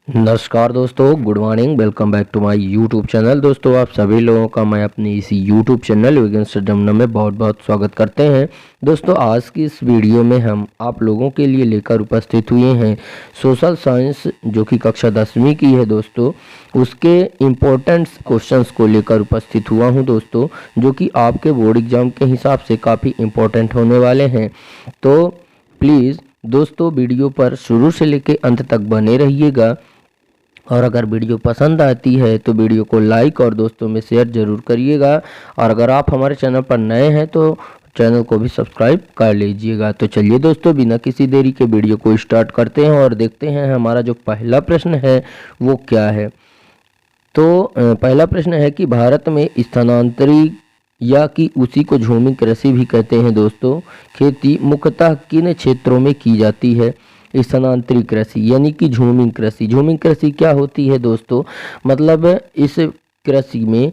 नमस्कार दोस्तों, good morning. Welcome back to my YouTube channel. दोस्तों, आप सभी लोगों का मैं अपने इसी यूट्यूब चैनल विज्ञान स्टडी में बहुत बहुत स्वागत करते हैं। दोस्तों, आज की इस वीडियो में हम आप लोगों के लिए लेकर उपस्थित हुए हैं सोशल साइंस जो कि कक्षा 10वीं की है दोस्तों, उसके इम्पोर्टेंट क्वेश्चंस को लेकर उपस्थित हुआ हूं दोस्तों, जो कि आपके बोर्ड एग्जाम के हिसाब से काफ़ी इम्पोर्टेंट होने वाले हैं। तो प्लीज़ दोस्तों, वीडियो पर शुरू से लेकर अंत तक बने रहिएगा और अगर वीडियो पसंद आती है तो वीडियो को लाइक और दोस्तों में शेयर ज़रूर करिएगा। और अगर आप हमारे चैनल पर नए हैं तो चैनल को भी सब्सक्राइब कर लीजिएगा। तो चलिए दोस्तों, बिना किसी देरी के वीडियो को स्टार्ट करते हैं और देखते हैं हमारा जो पहला प्रश्न है वो क्या है। तो पहला प्रश्न है कि भारत में स्थानांतरित या कि उसी को झूमी कृषि भी कहते हैं दोस्तों, खेती मुख्यतः किन क्षेत्रों में की जाती है। स्थानांतरित कृषि यानी कि झूमिंग कृषि। झूमिंग कृषि क्या होती है दोस्तों, मतलब इस कृषि में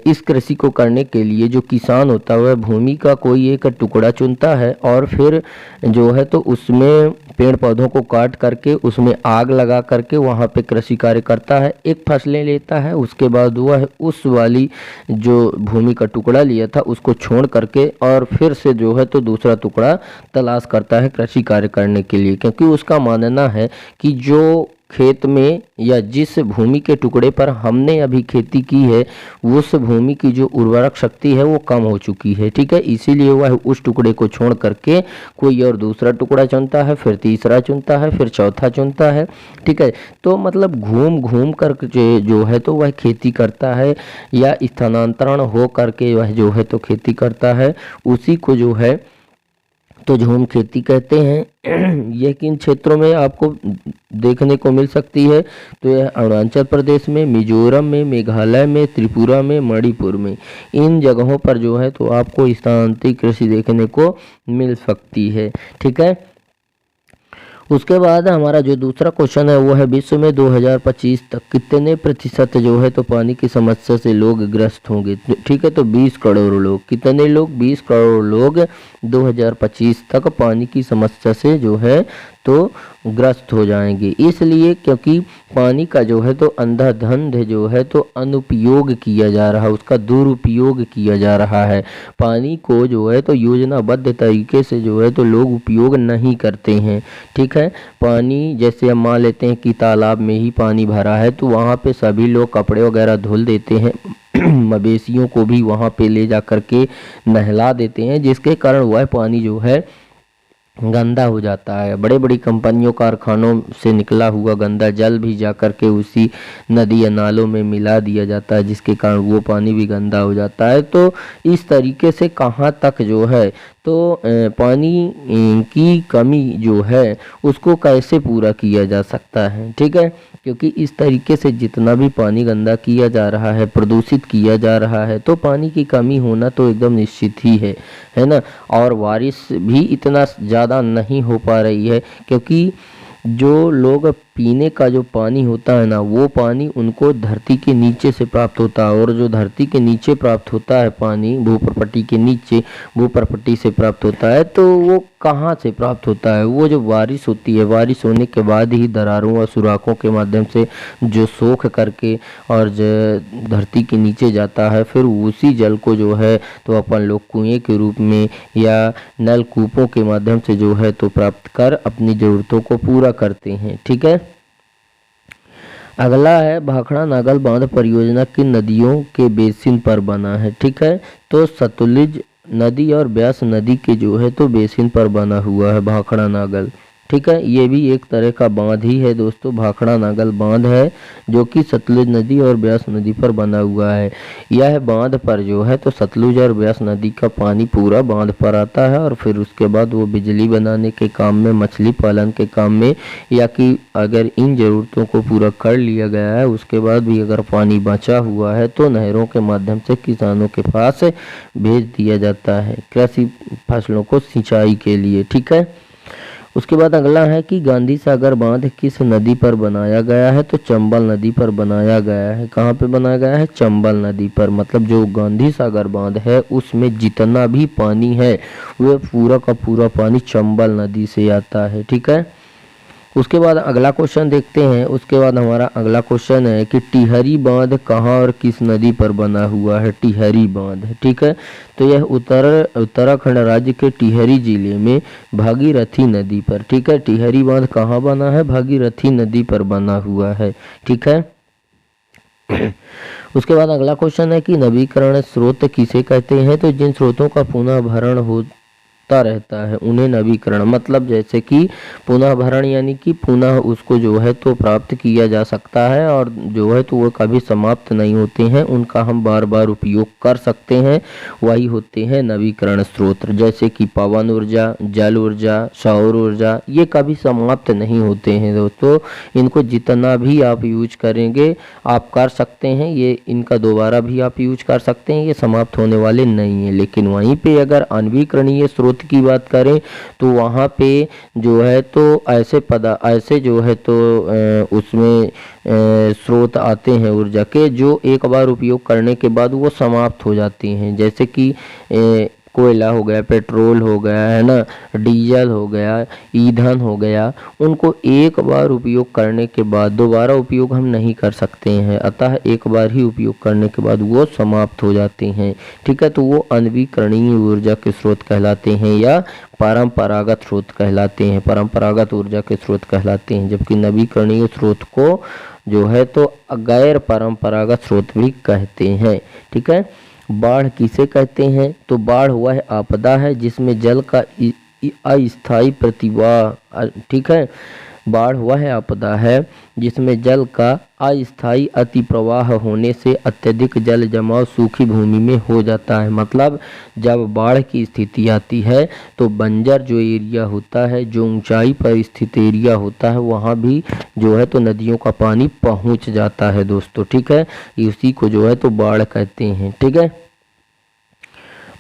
इस कृषि को करने के लिए जो किसान होता है वह भूमि का कोई एक टुकड़ा चुनता है और फिर जो है तो उसमें पेड़ पौधों को काट करके उसमें आग लगा करके वहाँ पे कृषि कार्य करता है, एक फसलें लेता है। उसके बाद वह उस वाली जो भूमि का टुकड़ा लिया था उसको छोड़ करके और फिर से जो है तो दूसरा टुकड़ा तलाश करता है कृषि कार्य करने के लिए, क्योंकि उसका मानना है कि जो खेत में या जिस भूमि के टुकड़े पर हमने अभी खेती की है उस भूमि की जो उर्वरक शक्ति है वो कम हो चुकी है। ठीक है, इसीलिए वह उस टुकड़े को छोड़ करके कोई और दूसरा टुकड़ा चुनता है, फिर तीसरा चुनता है, फिर चौथा चुनता है। ठीक है, तो मतलब घूम घूम कर जो है तो वह खेती करता है या स्थानांतरण हो करके वह जो है तो खेती करता है, उसी को जो है तो झूम खेती कहते हैं। यह किन क्षेत्रों में आपको देखने को मिल सकती है, तो यह अरुणाचल प्रदेश में, मिजोरम में, मेघालय में, त्रिपुरा में, मणिपुर में, इन जगहों पर जो है तो आपको स्थानांतरित कृषि देखने को मिल सकती है। ठीक है, उसके बाद हमारा जो दूसरा क्वेश्चन है वो है विश्व में 2025 तक कितने प्रतिशत जो है तो पानी की समस्या से लोग ग्रस्त होंगे। ठीक है, तो 20 करोड़ लोग। कितने लोग? 20 करोड़ लोग 2025 तक पानी की समस्या से जो है तो ग्रस्त हो जाएंगे। इसलिए क्योंकि पानी का जो है तो अंधाधुंध जो है तो अनुपयोग किया जा रहा है, उसका दुरुपयोग किया जा रहा है। पानी को जो है तो योजनाबद्ध तरीके से जो है तो लोग उपयोग नहीं करते हैं। ठीक है, पानी जैसे हम मान लेते हैं कि तालाब में ही पानी भरा है तो वहाँ पे सभी लोग कपड़े वगैरह धुल देते हैं, मवेशियों को भी वहाँ पे ले जा करके नहला देते हैं, जिसके कारण वह पानी जो है गंदा हो जाता है। बड़े बड़ी कंपनियों कारखानों से निकला हुआ गंदा जल भी जा कर के उसी नदी या नालों में मिला दिया जाता है, जिसके कारण वो पानी भी गंदा हो जाता है। तो इस तरीके से कहाँ तक जो है तो पानी की कमी जो है उसको कैसे पूरा किया जा सकता है। ठीक है, क्योंकि इस तरीके से जितना भी पानी गंदा किया जा रहा है, प्रदूषित किया जा रहा है, तो पानी की कमी होना तो एकदम निश्चित ही है ना। और बारिश भी इतना ज़्यादा नहीं हो पा रही है, क्योंकि जो लोग पीने का जो पानी होता है ना, वो पानी उनको धरती के नीचे से प्राप्त होता है, और जो धरती के नीचे प्राप्त होता है पानी, भूप्रपट्टी के नीचे भूप्रपट्टी से प्राप्त होता है, तो वो कहाँ से प्राप्त होता है? वो जो बारिश होती है, बारिश होने के बाद ही दरारों और सुराखों के माध्यम से जो सोख करके और धरती के नीचे जाता है, फिर उसी जल को जो है तो अपन लोग कुएं के रूप में या नलकूपों के माध्यम से जो है तो प्राप्त कर अपनी ज़रूरतों को पूरा करते हैं। ठीक है, अगला है भाखड़ा नागल बांध परियोजना किन नदियों के बेसिन पर बना है। ठीक है, तो सतलुज नदी और ब्यास नदी के जो है तो बेसिन पर बना हुआ है भाखड़ा नागल। ठीक है, ये भी एक तरह का बांध ही है दोस्तों, भाखड़ा नागल बांध है जो कि सतलुज नदी और ब्यास नदी पर बना हुआ है। यह बांध पर जो है तो सतलुज और ब्यास नदी का पानी पूरा बांध पर आता है और फिर उसके बाद वो बिजली बनाने के काम में, मछली पालन के काम में, या कि अगर इन ज़रूरतों को पूरा कर लिया गया है उसके बाद भी अगर पानी बचा हुआ है तो नहरों के माध्यम से किसानों के पास भेज दिया जाता है कृषि फसलों को सिंचाई के लिए। ठीक है, उसके बाद अगला है कि गांधी सागर बांध किस नदी पर बनाया गया है, तो चंबल नदी पर बनाया गया है। कहाँ पे बनाया गया है? चंबल नदी पर। मतलब जो गांधी सागर बांध है उसमें जितना भी पानी है वह पूरा का पूरा पानी चंबल नदी से आता है। ठीक है, उसके बाद अगला क्वेश्चन देखते हैं। उसके बाद हमारा अगला क्वेश्चन है कि टिहरी बांध कहाँ और किस नदी पर बना हुआ है। टिहरी बांध, ठीक है, तो यह उत्तराखंड राज्य के टिहरी जिले में भागीरथी नदी पर, ठीक है, टिहरी बांध कहाँ बना है, भागीरथी नदी पर बना हुआ है, ठीक है। उसके बाद अगला क्वेश्चन है कि नवीकरण स्रोत किसे कहते हैं, तो जिन स्रोतों का पुनः भरण होता रहता है उन्हें नवीकरण, मतलब जैसे कि पुनः भरण यानी कि पुनः उसको जो है तो प्राप्त किया जा सकता है और जो है तो वो कभी समाप्त नहीं होते हैं, उनका हम बार बार उपयोग कर सकते हैं, वही होते हैं नवीकरण स्रोत। जैसे कि पवन ऊर्जा, जल ऊर्जा, सौर ऊर्जा, ये कभी समाप्त नहीं होते हैं दोस्तों, इनको जितना भी आप यूज करेंगे आप कर सकते हैं, ये इनका दोबारा भी आप यूज कर सकते हैं, ये समाप्त होने वाले नहीं है। लेकिन वहीं पे अगर अनवीकरणीय स्रोत की बात करें तो वहाँ पे जो है तो ऐसे जो है तो उसमें स्रोत आते हैं ऊर्जा के, जो एक बार उपयोग करने के बाद वो समाप्त हो जाते हैं। जैसे कि कोयला हो गया, पेट्रोल हो गया, है ना, डीजल हो गया, ईंधन हो गया, उनको एक बार उपयोग करने के बाद दोबारा उपयोग हम नहीं कर सकते हैं, अतः एक बार ही उपयोग करने के बाद वो समाप्त हो जाते हैं, ठीक है, तो वो अनवीकरणीय ऊर्जा के स्रोत कहलाते हैं या परंपरागत स्रोत कहलाते हैं, परंपरागत ऊर्जा के स्रोत कहलाते हैं। जबकि नवीकरणीय स्रोत को जो है तो गैर परंपरागत स्रोत भी कहते हैं, ठीक है। बाढ़ किसे कहते हैं, तो बाढ़ वह आपदा है जिसमें जल का अस्थायी प्रतिवाह, ठीक है, बाढ़ वह आपदा है जिसमें जल का अस्थायी अतिप्रवाह होने से अत्यधिक जल जमाव सूखी भूमि में हो जाता है। मतलब जब बाढ़ की स्थिति आती है तो बंजर जो एरिया होता है, जो ऊंचाई पर स्थित एरिया होता है, वहाँ भी जो है तो नदियों का पानी पहुँच जाता है दोस्तों, ठीक है, इसी को जो है तो बाढ़ कहते हैं, ठीक है।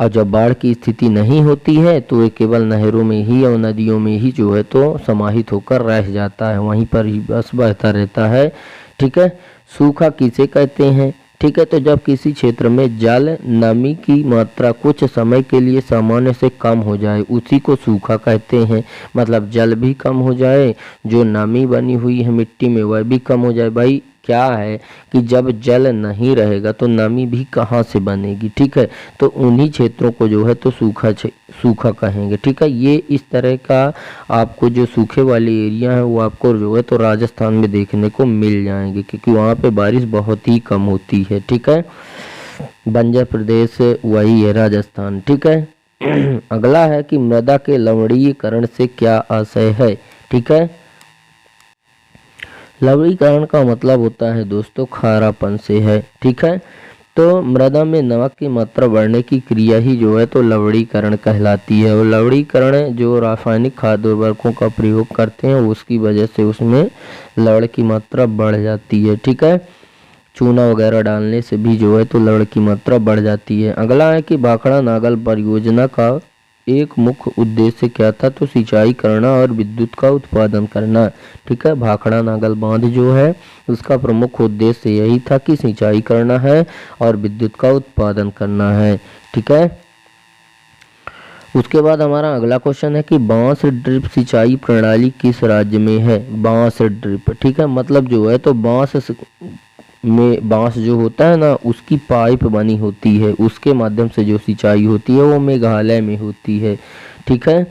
और जब बाढ़ की स्थिति नहीं होती है तो ये केवल नहरों में ही और नदियों में ही जो है तो समाहित होकर रह जाता है, वहीं पर ही बस बहता रहता है, ठीक है। सूखा किसे कहते हैं, ठीक है, तो जब किसी क्षेत्र में जल नमी की मात्रा कुछ समय के लिए सामान्य से कम हो जाए उसी को सूखा कहते हैं। मतलब जल भी कम हो जाए, जो नमी बनी हुई है मिट्टी में वह भी कम हो जाए। भाई क्या है कि जब जल नहीं रहेगा तो नमी भी कहाँ से बनेगी, ठीक है, तो उन्हीं क्षेत्रों को जो है तो सूखा कहेंगे, ठीक है। ये इस तरह का आपको जो सूखे वाले एरिया है वो आपको जो है तो राजस्थान में देखने को मिल जाएंगे, क्योंकि वहाँ पे बारिश बहुत ही कम होती है, ठीक है। बंजर प्रदेश वही है राजस्थान, ठीक है। अगला है कि मृदा के लवणीकरण से क्या आशय है, ठीक है। लवणीकरण का मतलब होता है दोस्तों खारापन से है, ठीक है, तो मृदा में नमक की मात्रा बढ़ने की क्रिया ही जो है तो लवणीकरण कहलाती है। और लवणीकरण जो रासायनिक खाद्य उर्वरकों का प्रयोग करते हैं उसकी वजह से उसमें लवण की मात्रा बढ़ जाती है, ठीक है, चूना वगैरह डालने से भी जो है तो लवण की मात्रा बढ़ जाती है। अगला है कि भाखड़ा नागल परियोजना का एक मुख्य उद्देश्य क्या था, तो सिंचाई करना और विद्युत का उत्पादन करना, ठीक है। भाखड़ा नागल बांध जो है उसका प्रमुख उद्देश्य यही था कि सिंचाई करना है और विद्युत का उत्पादन करना है, ठीक है। उसके बाद हमारा अगला क्वेश्चन है कि बांस ड्रिप सिंचाई प्रणाली किस राज्य में है। बांस ड्रिप, ठीक है, मतलब जो है तो बांस जो होता है ना उसकी पाइप बनी होती है, उसके माध्यम से जो सिंचाई होती है वो मेघालय में होती है, ठीक है।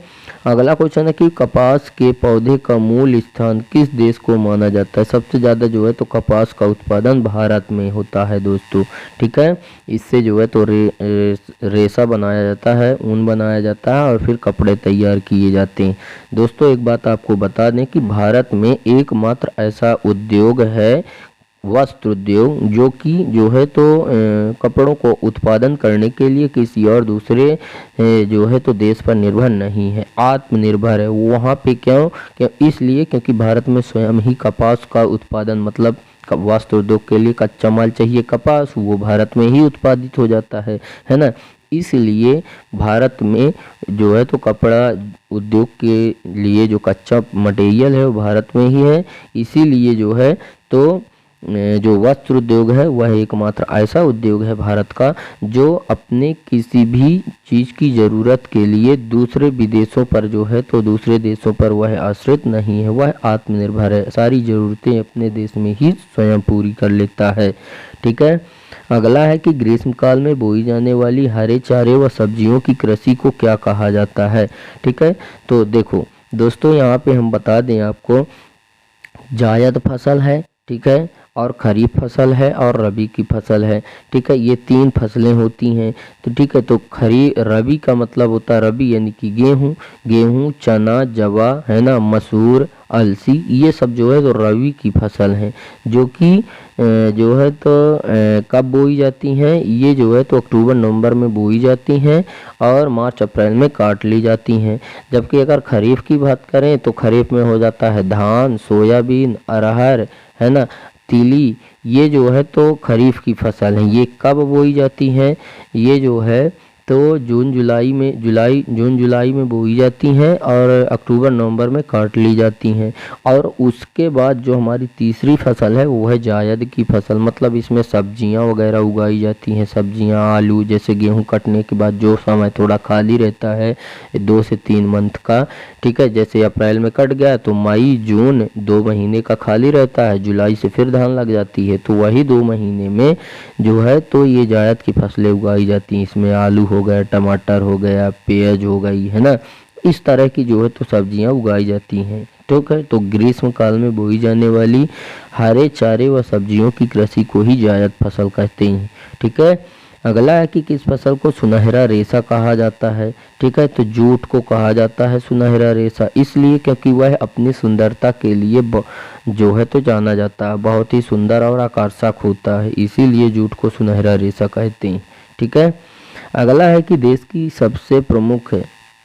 अगला क्वेश्चन है कि कपास के पौधे का मूल स्थान किस देश को माना जाता है। सबसे ज़्यादा जो है तो कपास का उत्पादन भारत में होता है दोस्तों, ठीक है। इससे जो है तो रेशा बनाया जाता है, ऊन बनाया जाता है और फिर कपड़े तैयार किए जाते हैं। दोस्तों एक बात आपको बता दें कि भारत में एकमात्र ऐसा उद्योग है वस्त्र उद्योग जो कि जो है तो कपड़ों को उत्पादन करने के लिए किसी और दूसरे जो है तो देश पर निर्भर नहीं है, आत्मनिर्भर है। वहाँ पे क्यों इसलिए क्योंकि भारत में स्वयं ही कपास का उत्पादन, मतलब वस्त्र उद्योग के लिए कच्चा माल चाहिए कपास, वो भारत में ही उत्पादित हो जाता है ना। इसलिए भारत में जो है तो कपड़ा उद्योग के लिए जो कच्चा मटेरियल है वो भारत में ही है। इसीलिए जो है तो जो वस्त्र उद्योग है वह एकमात्र ऐसा उद्योग है भारत का जो अपने किसी भी चीज़ की ज़रूरत के लिए दूसरे विदेशों पर जो है तो दूसरे देशों पर वह आश्रित नहीं है, वह आत्मनिर्भर है, सारी ज़रूरतें अपने देश में ही स्वयं पूरी कर लेता है। ठीक है। अगला है कि ग्रीष्मकाल में बोई जाने वाली हरे चारे व सब्जियों की कृषि को क्या कहा जाता है। ठीक है। तो देखो दोस्तों, यहाँ पे हम बता दें आपको, जायद फसल है, ठीक है, और खरीफ फसल है और रबी की फसल है। ठीक है, ये 3 फसलें होती हैं। तो ठीक है, तो रबी का मतलब होता है रबी यानी कि गेहूँ, चना, जवा, है ना, मसूर, अलसी, ये सब जो है तो रबी की फसल हैं, जो कि जो है तो कब बोई जाती हैं, ये जो है तो अक्टूबर नवंबर में बोई जाती हैं और मार्च अप्रैल में काट ली जाती हैं। जबकि अगर खरीफ की बात करें तो खरीफ में हो जाता है धान, सोयाबीन, अरहर, है ना, तीली, ये जो है तो खरीफ की फसल है। ये कब बोई जाती हैं, ये जो है तो जून जुलाई में बोई जाती हैं और अक्टूबर नवंबर में काट ली जाती हैं। और उसके बाद जो हमारी तीसरी फसल है वो है जायद की फसल, मतलब इसमें सब्जियां वगैरह उगाई जाती हैं, सब्जियां, आलू, जैसे गेहूं कटने के बाद जो समय थोड़ा खाली रहता है 2 से 3 मंथ का, ठीक है, जैसे अप्रैल में कट गया तो मई जून 2 महीने का खाली रहता है, जुलाई से फिर धान लग जाती है, तो वही 2 महीने में जो है तो ये जायद की फसलें उगाई जाती हैं। इसमें आलू हो गया, टमाटर हो गया, प्याज हो गई, है ना, इस तरह की जो है तो सब्जियां उगाई जाती हैं। ठीक है, तो ग्रीष्म काल में बोई जाने वाली हरे चारे व सब्जियों की कृषि को ही जायद फसल कहते हैं। ठीक है। अगला है कि किस फसल को सुनहरा रेशा कहा जाता है। ठीक है, तो जूट को कहा जाता है सुनहरा रेशा, इसलिए क्योंकि वह अपनी सुंदरता के लिए जो है तो जाना जाता है, बहुत ही सुंदर और आकर्षक होता है, इसीलिए जूट को सुनहरा रेशा कहते हैं। ठीक है। अगला है कि देश की सबसे प्रमुख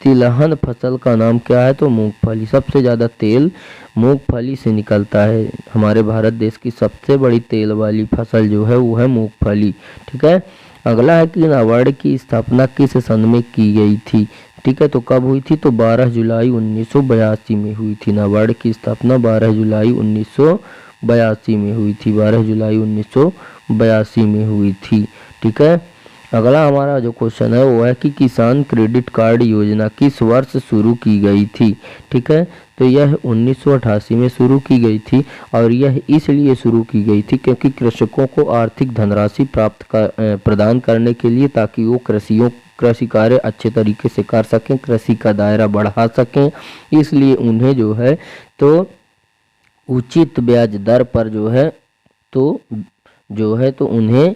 तिलहन फसल का नाम क्या है, तो मूंगफली। सबसे ज़्यादा तेल मूंगफली से निकलता है। हमारे भारत देश की सबसे बड़ी तेल वाली फसल जो है वो है मूंगफली। ठीक है। अगला है कि नाबार्ड की स्थापना किस सन में की गई थी। ठीक है, तो कब हुई थी, तो 12 जुलाई 1982 में हुई थी। नाबार्ड की स्थापना 12 जुलाई 1982 में हुई थी, 12 जुलाई 1982 में हुई थी। ठीक है। अगला हमारा जो क्वेश्चन है वो है कि किसान क्रेडिट कार्ड योजना किस वर्ष शुरू की गई थी। ठीक है, तो यह 1988 में शुरू की गई थी और यह इसलिए शुरू की गई थी क्योंकि कृषकों को आर्थिक धनराशि प्रदान करने के लिए, ताकि वो कृषि कार्य अच्छे तरीके से कर सकें, कृषि का दायरा बढ़ा सकें, इसलिए उन्हें जो है तो उचित ब्याज दर पर जो है तो उन्हें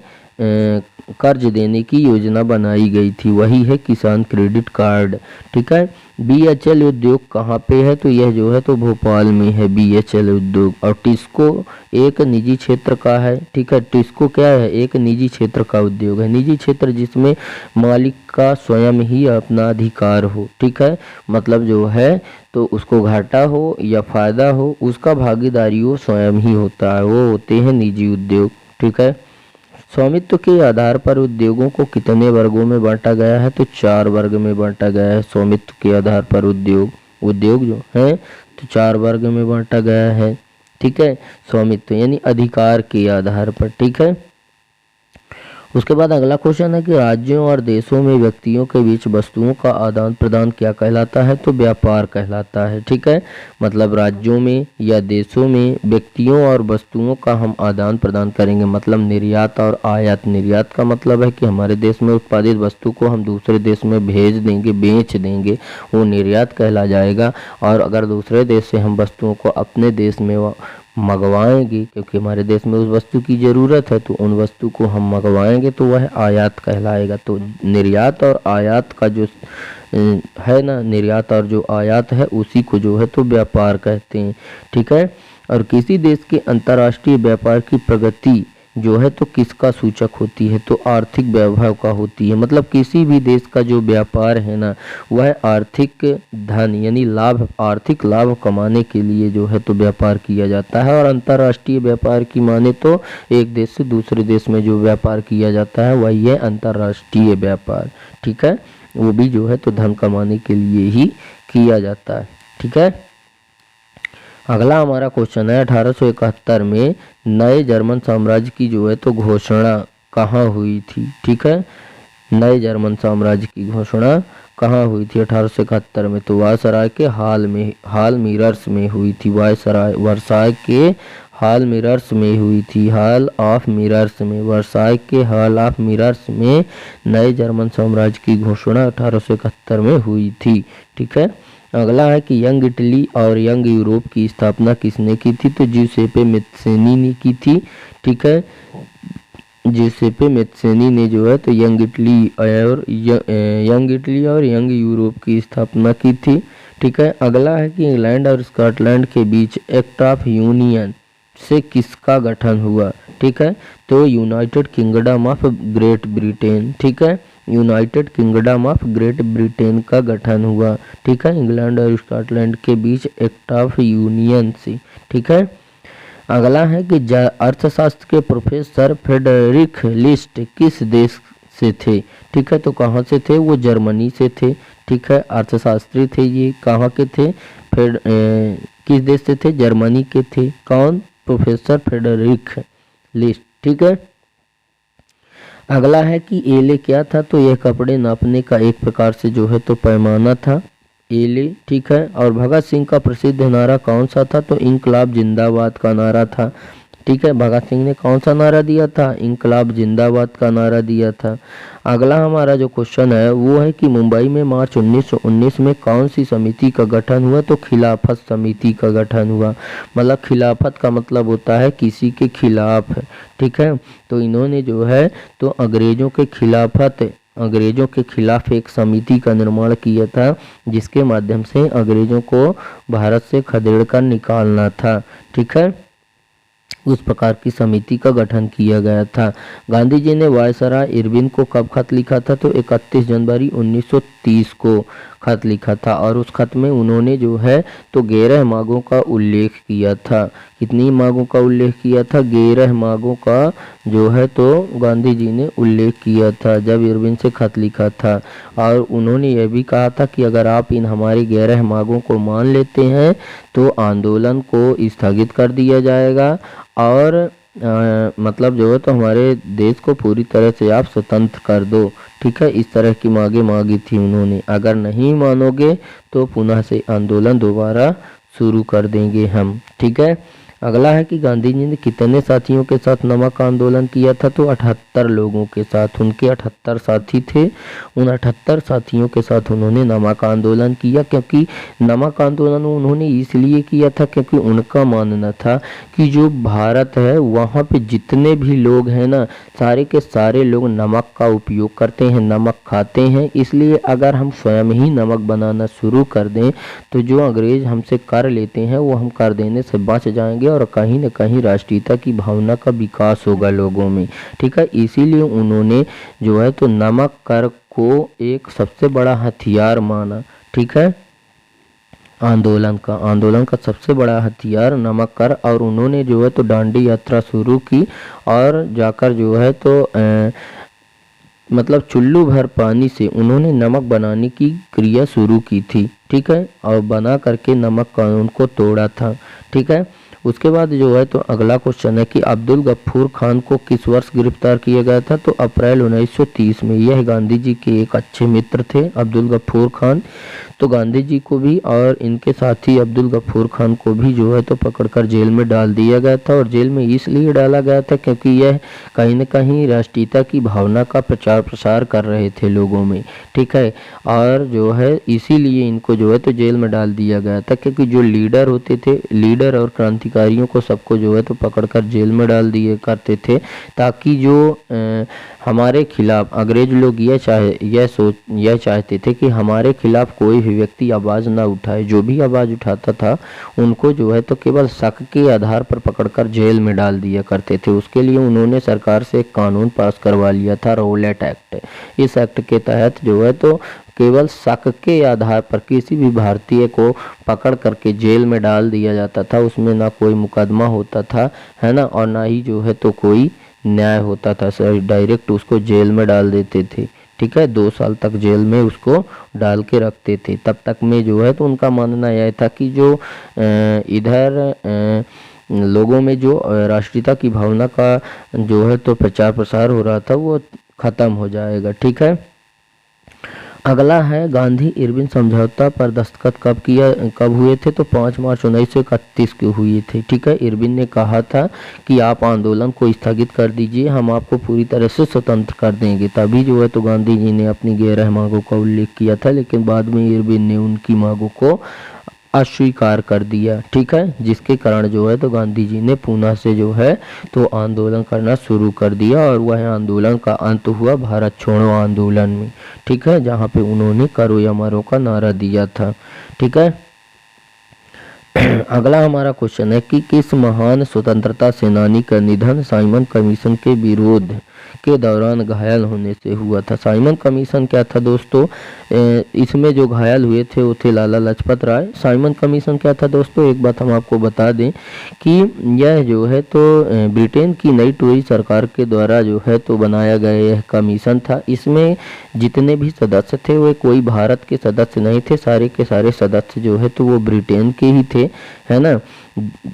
कर्ज देने की योजना बनाई गई थी, वही है किसान क्रेडिट कार्ड। ठीक है। बीएचएल उद्योग कहाँ पे है, तो यह जो है तो भोपाल में है बीएचएल उद्योग। और टिस्को एक निजी क्षेत्र का है। ठीक है, टिस्को क्या है, एक निजी क्षेत्र का उद्योग है। निजी क्षेत्र जिसमें मालिक का स्वयं ही अपना अधिकार हो। ठीक है, मतलब जो है तो उसको घाटा हो या फायदा हो, उसका भागीदारी वो स्वयं ही होता है, वो होते हैं निजी उद्योग। ठीक है। स्वामित्व के आधार पर उद्योगों को कितने वर्गों में बांटा गया है, तो 4 वर्ग में बांटा गया है। स्वामित्व के आधार पर उद्योग जो है तो 4 वर्ग में बांटा गया है। ठीक है, स्वामित्व यानी अधिकार के आधार पर। ठीक है। उसके बाद अगला क्वेश्चन है कि राज्यों और देशों में व्यक्तियों के बीच वस्तुओं का आदान प्रदान क्या कहलाता है, तो व्यापार कहलाता है। ठीक है, मतलब राज्यों में या देशों में व्यक्तियों और वस्तुओं का हम आदान प्रदान करेंगे, मतलब निर्यात और आयात। निर्यात का मतलब है कि हमारे देश में उत्पादित वस्तु को हम दूसरे देश में भेज देंगे, बेच देंगे, वो निर्यात कहला जाएगा। और अगर दूसरे देश से हम वस्तुओं को अपने देश में मंगवाएंगे, क्योंकि हमारे देश में उस वस्तु की ज़रूरत है, तो उन वस्तु को हम मंगवाएंगे तो वह आयात कहलाएगा। तो निर्यात और आयात का जो है ना, निर्यात और जो आयात है उसी को जो है तो व्यापार कहते हैं। ठीक है। और किसी देश के अंतर्राष्ट्रीय व्यापार की प्रगति जो है तो किसका सूचक होती है, तो आर्थिक वैभव का होती है। मतलब किसी भी देश का जो व्यापार है ना, वह आर्थिक धन यानी आर्थिक लाभ कमाने के लिए जो है तो व्यापार किया जाता है। और अंतर्राष्ट्रीय व्यापार की माने तो एक देश से दूसरे देश में जो व्यापार किया जाता है वही है अंतर्राष्ट्रीय व्यापार। ठीक है, वो भी जो है तो धन कमाने के लिए ही किया जाता है। ठीक है। अगला हमारा क्वेश्चन है 1871 में नए जर्मन साम्राज्य की जो है तो घोषणा कहाँ हुई थी। ठीक है, नए जर्मन साम्राज्य की घोषणा कहाँ हुई थी 1871 में, तो वायसराय के हाल मिरर्स में हुई थी। वर्साय के हाल मिरर्स में हुई थी। हाल ऑफ मिरर्स में, वर्साय के हाल ऑफ मिरर्स में नए जर्मन साम्राज्य की घोषणा 1871 में हुई थी। ठीक है, अगला है कि यंग इटली और यंग यूरोप की स्थापना किसने की थी, तो ज्यूसेppe मैत्सेनी ने की थी। ठीक है, ज्यूसेppe मैत्सेनी ने जो है तो यंग इटली और यंग यूरोप की स्थापना की थी। ठीक है, अगला है कि इंग्लैंड और स्कॉटलैंड के बीच एक्ट ऑफ यूनियन से किसका गठन हुआ। ठीक है, तो United kingdom of great Britain. ठीक है, United kingdom of great Britain का गठन हुआ। ठीक है, इंग्लैंड और स्कॉटलैंड के बीच एक्ट ऑफ यूनियन से। ठीक है, अगला है कि अर्थशास्त्र के प्रोफेसर फ्रेडरिक लिस्ट किस देश से थे। ठीक है, तो कहाँ से थे, वो जर्मनी से थे। ठीक है, अर्थशास्त्री थे ये, कहाँ के थे, किस देश से थे, जर्मनी के थे। कौन, प्रोफेसर फ्रेडरिक लिस्ट। ठीक है, अगला है कि एले क्या था, तो यह कपड़े नापने का एक प्रकार से जो है तो पैमाना था, एले। ठीक है, और भगत सिंह का प्रसिद्ध नारा कौन सा था, तो इंकलाब जिंदाबाद का नारा था। ठीक है, भगत सिंह ने कौन सा नारा दिया था, इंकलाब जिंदाबाद का नारा दिया था। अगला हमारा जो क्वेश्चन है वो है कि मुंबई में मार्च 1919 में कौन सी समिति का गठन हुआ, तो खिलाफत समिति का गठन हुआ। मतलब खिलाफत का मतलब होता है किसी के खिलाफ है। ठीक है, तो इन्होंने जो है तो अंग्रेजों के खिलाफ एक समिति का निर्माण किया था, जिसके माध्यम से अंग्रेजों को भारत से खदेड़ कर निकालना था। ठीक है, उस प्रकार की समिति का गठन किया गया था। गांधी जी ने वायसराय इरविन को कब खत लिखा था, तो 31 जनवरी 1930 को खत लिखा था, और उस खत में उन्होंने जो है तो 11 मांगों का उल्लेख किया था। कितनी मांगों का उल्लेख किया था, 11 मांगों का जो है तो गांधी जी ने उल्लेख किया था जब इरविन से खत लिखा था। और उन्होंने यह भी कहा था कि अगर आप इन हमारी 11 मांगों को मान लेते हैं तो आंदोलन को स्थगित कर दिया जाएगा, और मतलब जो है तो हमारे देश को पूरी तरह से आप स्वतंत्र कर दो। ठीक है, इस तरह की मांगे मांगी थी उन्होंने। अगर नहीं मानोगे तो पुनः से आंदोलन दोबारा शुरू कर देंगे हम। ठीक है, अगला है कि गांधी जी ने कितने साथियों के साथ नमक आंदोलन किया था, तो 78 लोगों के साथ। उनके 78 साथी थे, उन 78 साथियों के साथ उन्होंने नमक आंदोलन किया। क्योंकि नमक आंदोलन उन्होंने इसलिए किया था क्योंकि उनका मानना था कि जो भारत है वहाँ पे जितने भी लोग हैं ना, सारे के सारे लोग नमक का उपयोग करते हैं, नमक खाते हैं। इसलिए अगर हम स्वयं ही नमक बनाना शुरू कर दें तो जो अंग्रेज हमसे कर लेते हैं वो हम कर देने से बच जाएंगे, और कहीं न कहीं राष्ट्रीयता की भावना का विकास होगा लोगों में। ठीक है, इसीलिए उन्होंने जो है तो नमक कर को एक सबसे बड़ा हथियार माना। ठीक है, आंदोलन का सबसे बड़ा हथियार नमक कर, और उन्होंने जो है तो दांडी यात्रा शुरू की, और जाकर जो है तो मतलब चुल्लू भर पानी से उन्होंने नमक बनाने की क्रिया शुरू की थी। ठीक है, और बना करके नमक कानून को तोड़ा था। ठीक है, उसके बाद जो है तो अगला क्वेश्चन है कि अब्दुल गफूर खान को किस वर्ष गिरफ्तार किया गया था, तो अप्रैल 1930 में। यह गांधी जी के एक अच्छे मित्र थे अब्दुल गफूर खान। तो गांधी जी को भी और इनके साथी अब्दुल गफूर खान को भी जो है तो पकड़कर जेल में डाल दिया गया था, और जेल में इसलिए डाला गया था क्योंकि यह कहीं न कहीं राष्ट्रीयता की भावना का प्रचार प्रसार कर रहे थे लोगों में। ठीक है, और जो है इसीलिए इनको जो है तो जेल में डाल दिया गया था, क्योंकि जो लीडर होते थे, लीडर और क्रांतिकारियों को सबको जो है तो पकड़कर जेल में डाल दिए करते थे, ताकि जो हमारे खिलाफ अंग्रेज लोग यह चाहते थे कि हमारे खिलाफ कोई भी व्यक्ति आवाज़ ना उठाए। जो भी आवाज़ उठाता था उनको जो है तो केवल शक के आधार पर पकड़कर जेल में डाल दिया करते थे। उसके लिए उन्होंने सरकार से एक कानून पास करवा लिया था, रौलट एक्ट। इस एक्ट के तहत जो है तो केवल शक के आधार पर किसी भी भारतीय को पकड़ करके जेल में डाल दिया जाता था। उसमें ना कोई मुकदमा होता था, है ना, और ना ही जो है तो कोई न्याय होता था। सर डायरेक्ट उसको जेल में डाल देते थे। ठीक है, 2 साल तक जेल में उसको डाल के रखते थे। तब तक में जो है तो उनका मानना यह था कि जो इधर लोगों में जो राष्ट्रीयता की भावना का जो है तो प्रचार प्रसार हो रहा था वो ख़त्म हो जाएगा। ठीक है, अगला है गांधी इरविन समझौता पर दस्तखत कब हुए थे? तो 5 मार्च 1931 को हुए थे। ठीक है, इरविन ने कहा था कि आप आंदोलन को स्थगित कर दीजिए, हम आपको पूरी तरह से स्वतंत्र कर देंगे। तभी जो है तो गांधी जी ने अपनी 11 मांगों का उल्लेख किया था, लेकिन बाद में इरविन ने उनकी मांगों को अस्वीकार कर दिया। ठीक है, जिसके कारण जो है तो गांधी जी ने पुनः से जो है तो आंदोलन करना शुरू कर दिया और वह आंदोलन का अंत हुआ भारत छोड़ो आंदोलन में। ठीक है, जहां पे उन्होंने करो या मरो का नारा दिया था। ठीक है, अगला हमारा क्वेश्चन है कि किस महान स्वतंत्रता सेनानी का निधन साइमन कमीशन के विरोध के दौरान घायल होने से हुआ था? साइमन कमीशन क्या था दोस्तों? इसमें जो घायल हुए थे वो थे लाला लाजपत राय। साइमन कमीशन क्या था दोस्तों? एक बात हम आपको बता दें कि यह जो है तो ब्रिटेन की नई टोरी सरकार के द्वारा जो है तो बनाया गया यह कमीशन था। इसमें जितने भी सदस्य थे वे कोई भारत के सदस्य नहीं थे, सारे के सारे सदस्य जो है तो वो ब्रिटेन के ही थे, है ना।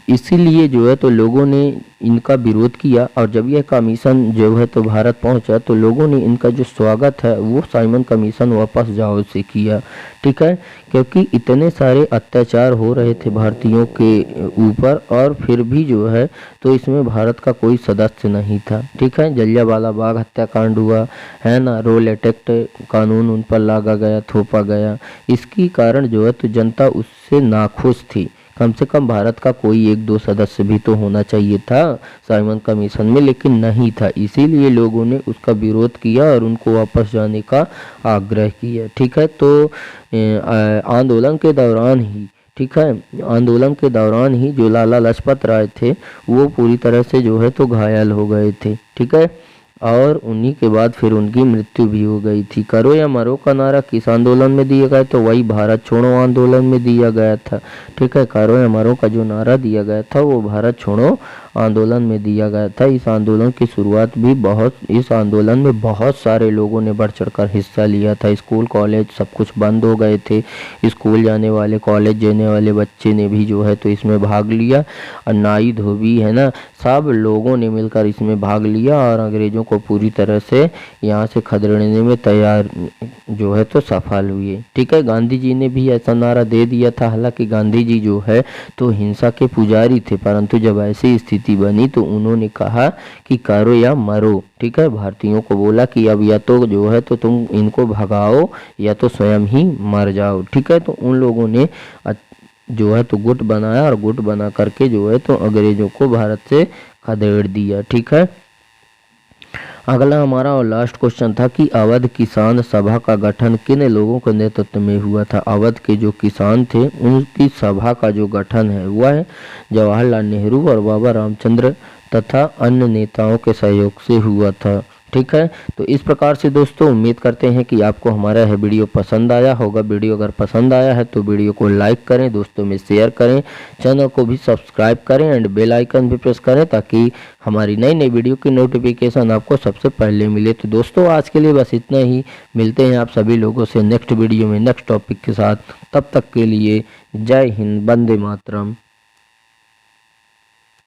इसीलिए जो है तो लोगों ने इनका विरोध किया और जब यह कमीशन जो है तो भारत पहुंचा तो लोगों ने इनका जो स्वागत है वो साइमन कमीशन वापस जाओ से किया। ठीक है, क्योंकि इतने सारे अत्याचार हो रहे थे भारतीयों के ऊपर और फिर भी जो है तो इसमें भारत का कोई सदस्य नहीं था। ठीक है, जलियांवाला बाग हत्याकांड हुआ, है ना, रोल एक्ट कानून उन पर लागा गया, थोपा गया। इसकी कारण जो है तो जनता उससे नाखुश थी। कम से कम भारत का कोई 1-2 सदस्य भी तो होना चाहिए था साइमन कमीशन में, लेकिन नहीं था। इसीलिए लोगों ने उसका विरोध किया और उनको वापस जाने का आग्रह किया। ठीक है, तो आंदोलन के दौरान ही, ठीक है, आंदोलन के दौरान ही जो लाला लाजपत राय थे वो पूरी तरह से जो है तो घायल हो गए थे। ठीक है, और उन्हीं के बाद फिर उनकी मृत्यु भी हो गई थी। करो या मरो का नारा किस आंदोलन में दिया गया? तो वही भारत छोड़ो आंदोलन में दिया गया था। ठीक है, करो या मरो का जो नारा दिया गया था वो भारत छोड़ो आंदोलन में दिया गया था। इस आंदोलन की शुरुआत भी इस आंदोलन में बहुत सारे लोगों ने बढ़ चढ़कर हिस्सा लिया था। स्कूल कॉलेज सब कुछ बंद हो गए थे, स्कूल जाने वाले कॉलेज जाने वाले बच्चे ने भी जो है तो इसमें भाग लिया और नाई धोबी, है ना, सब लोगों ने मिलकर इसमें भाग लिया और अंग्रेजों को पूरी तरह से यहाँ से खदेड़ने में तैयार जो है तो सफल हुए। ठीक है, गांधी जी ने भी ऐसा नारा दे दिया था। हालांकि गांधी जी जो है तो हिंसा के पुजारी थे, परंतु जब ऐसी स्थिति बनी तो उन्होंने कहा कि करो या मरो। ठीक है, भारतीयों को बोला कि अब या तो जो है तो तुम इनको भगाओ या तो स्वयं ही मर जाओ। ठीक है, तो उन लोगों ने जो है तो गुट बनाया और गुट बना करके जो है तो अंग्रेजों को भारत से खदेड़ दिया। ठीक है, अगला हमारा और लास्ट क्वेश्चन था कि अवध किसान सभा का गठन किन लोगों के नेतृत्व में हुआ था? अवध के जो किसान थे उनकी सभा का जो गठन है वह जवाहरलाल नेहरू और बाबा रामचंद्र तथा अन्य नेताओं के सहयोग से हुआ था। ठीक है, तो इस प्रकार से दोस्तों उम्मीद करते हैं कि आपको हमारा यह वीडियो पसंद आया होगा। वीडियो अगर पसंद आया है तो वीडियो को लाइक करें, दोस्तों में शेयर करें, चैनल को भी सब्सक्राइब करें एंड बेल आइकन भी प्रेस करें ताकि हमारी नई नई वीडियो की नोटिफिकेशन आपको सबसे पहले मिले। तो दोस्तों आज के लिए बस इतना ही, मिलते हैं आप सभी लोगों से नेक्स्ट वीडियो में नेक्स्ट टॉपिक के साथ। तब तक के लिए जय हिंद, वंदे मातरम।